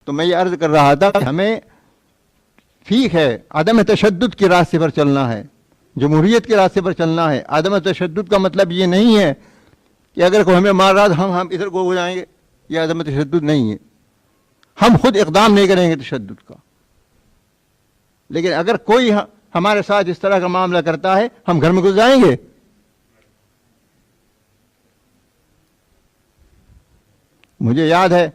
تو میں یہ عرض کر رہا تھا کہ ہمیں ٹھیک ہے عدم تشدد کے راستے پر چلنا ہے، جمہوریت کے راستے پر چلنا ہے. عدم تشدد کا مطلب یہ نہیں ہے کہ اگر کوئی ہمیں مار رہا تو ہم ادھر کو ہو جائیں گے. یہ عدم تشدد نہیں ہے. ہم خود اقدام نہیں کریں گے تشدد کا، لیکن اگر کوئی ہمارے ساتھ اس طرح کا معاملہ کرتا ہے ہم گھر میں گھس جائیں گے. مجھے یاد ہے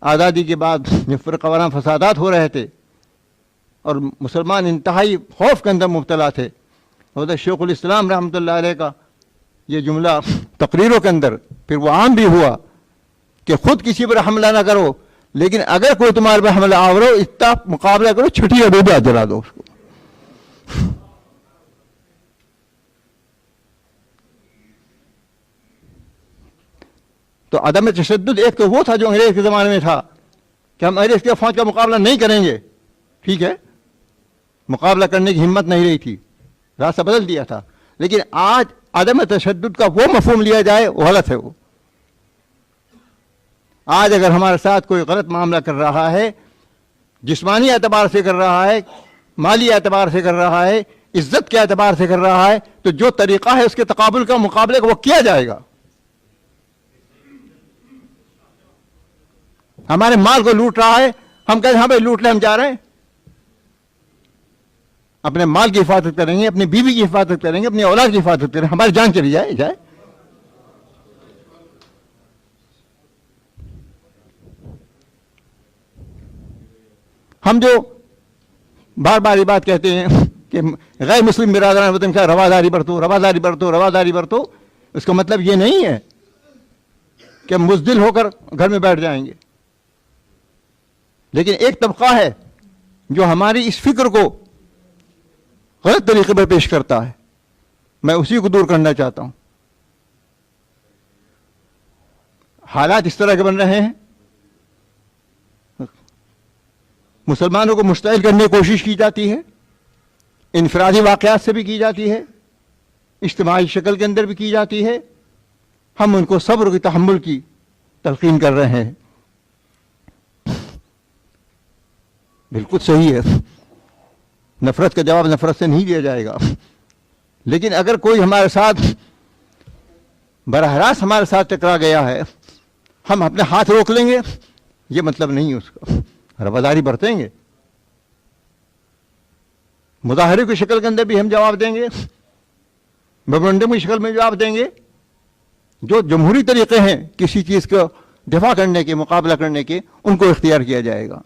آزادی کے بعد جب فرقہ وارانہ فسادات ہو رہے تھے اور مسلمان انتہائی خوف کے اندر مبتلا تھے، حضرت شیخ الاسلام رحمۃ اللہ علیہ کا یہ جملہ تقریروں کے اندر پھر وہ عام بھی ہوا کہ خود کسی پر حملہ نہ کرو، لیکن اگر کوئی تمہارے پر حملہ آورو اتنا مقابلہ کرو، چھٹی ابوبہ جلا دو اس کو. تو عدم تشدد ایک تو وہ تھا جو انگریز کے زمانے میں تھا کہ ہم انگریز کے فوج کا مقابلہ نہیں کریں گے، ٹھیک ہے، مقابلہ کرنے کی ہمت نہیں رہی تھی، راستہ بدل دیا تھا. لیکن آج عدم تشدد کا وہ مفہوم لیا جائے وہ غلط ہے. وہ آج اگر ہمارے ساتھ کوئی غلط معاملہ کر رہا ہے، جسمانی اعتبار سے کر رہا ہے، مالی اعتبار سے کر رہا ہے، عزت کے اعتبار سے کر رہا ہے، تو جو طریقہ ہے اس کے تقابل کا مقابلے کا وہ کیا جائے گا. ہمارے مال کو لوٹ رہا ہے، ہم کہتے ہیں ہاں بھائی لوٹ لے، ہم جا رہے ہیں. اپنے مال کی حفاظت کریں گے، اپنی بیوی کی حفاظت کریں گے، اپنی اولاد کی حفاظت کریں گے، ہماری جان چلی جائے. ہم جو بار بار یہ بات کہتے ہیں کہ غیر مسلم برادران وطن کا رواداری برتو، رواداری برتو، رواداری برتو، اس کا مطلب یہ نہیں ہے کہ ہم مزدل ہو کر گھر میں بیٹھ جائیں گے. لیکن ایک طبقہ ہے جو ہماری اس فکر کو غلط طریقے پر پیش کرتا ہے، میں اسی کو دور کرنا چاہتا ہوں. حالات اس طرح کے بن رہے ہیں، مسلمانوں کو مشتعل کرنے کی کوشش کی جاتی ہے، انفرادی واقعات سے بھی کی جاتی ہے، اجتماعی شکل کے اندر بھی کی جاتی ہے. ہم ان کو صبر کی، تحمل کی تلقین کر رہے ہیں. بالکل صحیح ہے، نفرت کا جواب نفرت سے نہیں دیا جائے گا. لیکن اگر کوئی ہمارے ساتھ براہ راست ہمارے ساتھ ٹکرا گیا ہے، ہم اپنے ہاتھ روک لیں گے، یہ مطلب نہیں ہے اس کا. رواداری برتیں گے، مظاہرے کی شکل کے اندر بھی ہم جواب دیں گے، میمورنڈم کی شکل میں جواب دیں گے. جو جمہوری طریقے ہیں کسی چیز کو دفاع کرنے کے، مقابلہ کرنے کے، ان کو اختیار کیا جائے گا.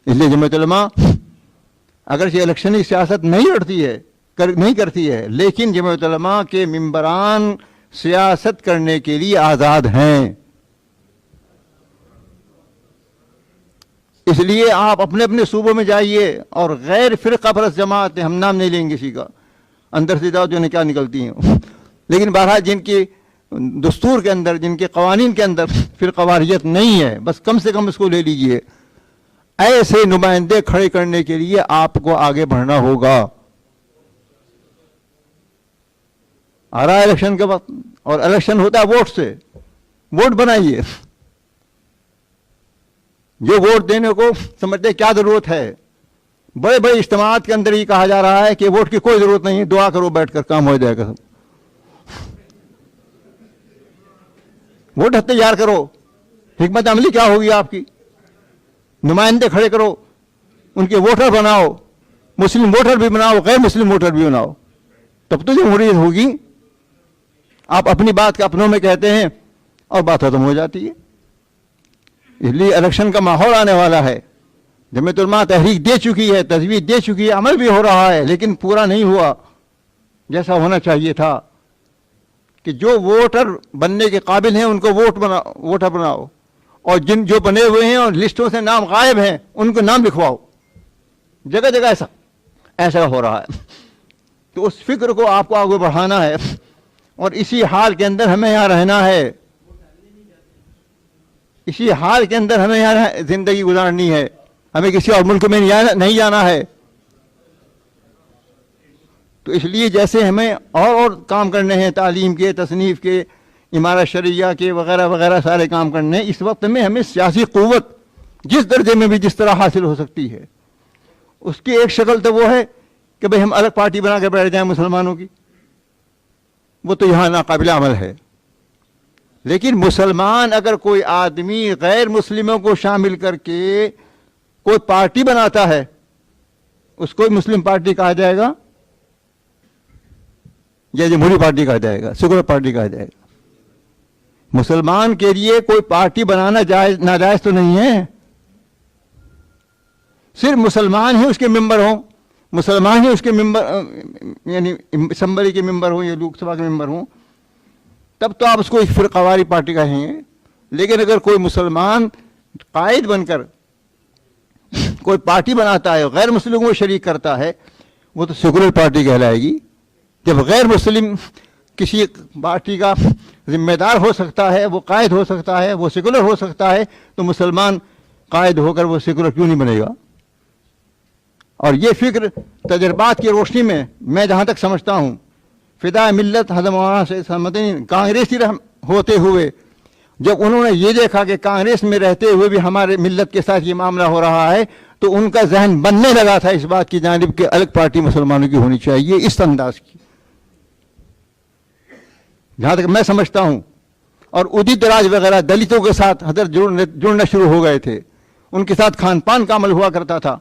اس لیے جمعیت علماء اگرچہ الیکشنی سیاست نہیں کرتی ہے، لیکن جمعیت علماء کے ممبران سیاست کرنے کے لیے آزاد ہیں. اس لیے آپ اپنے اپنے صوبوں میں جائیے اور غیر فرقہ پرست جماعت، ہم نام نہیں لیں گے کسی کا، اندر سے جاؤ جو نے کیا نکلتی ہیں، لیکن بہرحال جن کی دستور کے اندر، جن کے قوانین کے اندر فرقہ واریت نہیں ہے، بس کم سے کم اس کو لے لیجئے. ایسے نمائندے کھڑے کرنے کے لیے آپ کو آگے بڑھنا ہوگا. آ رہا ہے الیکشن کے وقت، اور الیکشن ہوتا ہے ووٹ سے. ووٹ بنائیے. جو ووٹ دینے کو سمجھتے کیا ضرورت ہے، بڑے بڑے اجتماعات کے اندر یہ کہا جا رہا ہے کہ ووٹ کی کوئی ضرورت نہیں ہے، دعا کرو بیٹھ کر کام ہو جائے گا. ووٹ تیار کرو، حکمت عملی کیا ہوگی آپ کی؟ نمائندے کھڑے کرو، ان کے ووٹر بناؤ، مسلم ووٹر بھی بناؤ، غیر مسلم ووٹر بھی بناؤ، تب تو جمہوریت ہوگی. آپ اپنی بات کا اپنوں میں کہتے ہیں اور بات ختم ہو جاتی ہے. اس لیے الیکشن کا ماحول آنے والا ہے. جمعیت علماء تحریک دے چکی ہے، تجویز دے چکی ہے، عمل بھی ہو رہا ہے، لیکن پورا نہیں ہوا جیسا ہونا چاہیے تھا کہ جو ووٹر بننے کے قابل ہیں ان کو ووٹر بناؤ، اور جو بنے ہوئے ہیں اور لسٹوں سے نام غائب ہیں ان کو نام لکھواؤ. جگہ جگہ ایسا ہو رہا ہے. تو اس فکر کو آپ کو آگے بڑھانا ہے، اور اسی حال کے اندر ہمیں یہاں رہنا ہے، اسی حال کے اندر ہمیں یہاں زندگی گزارنی ہے. ہمیں کسی اور ملک میں نہیں جانا ہے. تو اس لیے جیسے ہمیں اور کام کرنے ہیں، تعلیم کے، تصنیف کے، امارت شرعیہ کے، وغیرہ وغیرہ سارے کام کرنے ہیں، اس وقت میں ہمیں سیاسی قوت جس درجے میں بھی جس طرح حاصل ہو سکتی ہے. اس کی ایک شکل تو وہ ہے کہ بھئی ہم الگ پارٹی بنا کے بیٹھ جائیں مسلمانوں کی، وہ تو یہاں ناقابل عمل ہے. لیکن مسلمان اگر کوئی آدمی غیر مسلموں کو شامل کر کے کوئی پارٹی بناتا ہے، اس کو مسلم پارٹی کہا جائے گا یا جمہوری پارٹی کہا جائے گا، سیکولر پارٹی کہا جائے گا؟ مسلمان کے لیے کوئی پارٹی بنانا جائز ناجائز تو نہیں ہے. صرف مسلمان ہی اس کے ممبر ہوں، مسلمان ہی اس کے ممبر یعنی اسمبلی کے ممبر ہوں یا لوک سبھا کے ممبر ہوں، تب تو آپ اس کو ایک فرقہ واری پارٹی کہیں گے. لیکن اگر کوئی مسلمان قائد بن کر کوئی پارٹی بناتا ہے، غیر مسلموں کو شریک کرتا ہے، وہ تو سیکولر پارٹی کہلائے گی. جب غیر مسلم کسی پارٹی کا ذمہ دار ہو سکتا ہے، وہ قائد ہو سکتا ہے، وہ سیکولر ہو سکتا ہے، تو مسلمان قائد ہو کر وہ سیکولر کیوں نہیں بنے گا؟ اور یہ فکر تجربات کی روشنی میں جہاں تک سمجھتا ہوں، فدائے ملت حضرت مولانا سید احمد مدنی کانگریسی ہوتے ہوئے جب انہوں نے یہ دیکھا کہ کانگریس میں رہتے ہوئے بھی ہمارے ملت کے ساتھ یہ معاملہ ہو رہا ہے، تو ان کا ذہن بننے لگا تھا اس بات کی جانب کہ الگ پارٹی مسلمانوں کی ہونی چاہیے، اس انداز کی، جہاں تک میں سمجھتا ہوں. اور ادیت راج وغیرہ دلتوں کے ساتھ حضرت جڑنا شروع ہو گئے تھے، ان کے ساتھ کھان پان کا عمل ہوا کرتا تھا.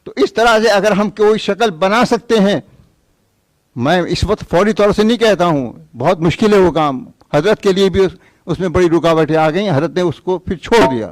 تو اس طرح سے اگر ہم کوئی شکل بنا سکتے ہیں، میں اس وقت فوری طور سے نہیں کہتا ہوں، بہت مشکل ہے وہ کام. حضرت کے لیے بھی اس میں بڑی رکاوٹیں آ گئیں، حضرت نے اس کو پھر چھوڑ دیا.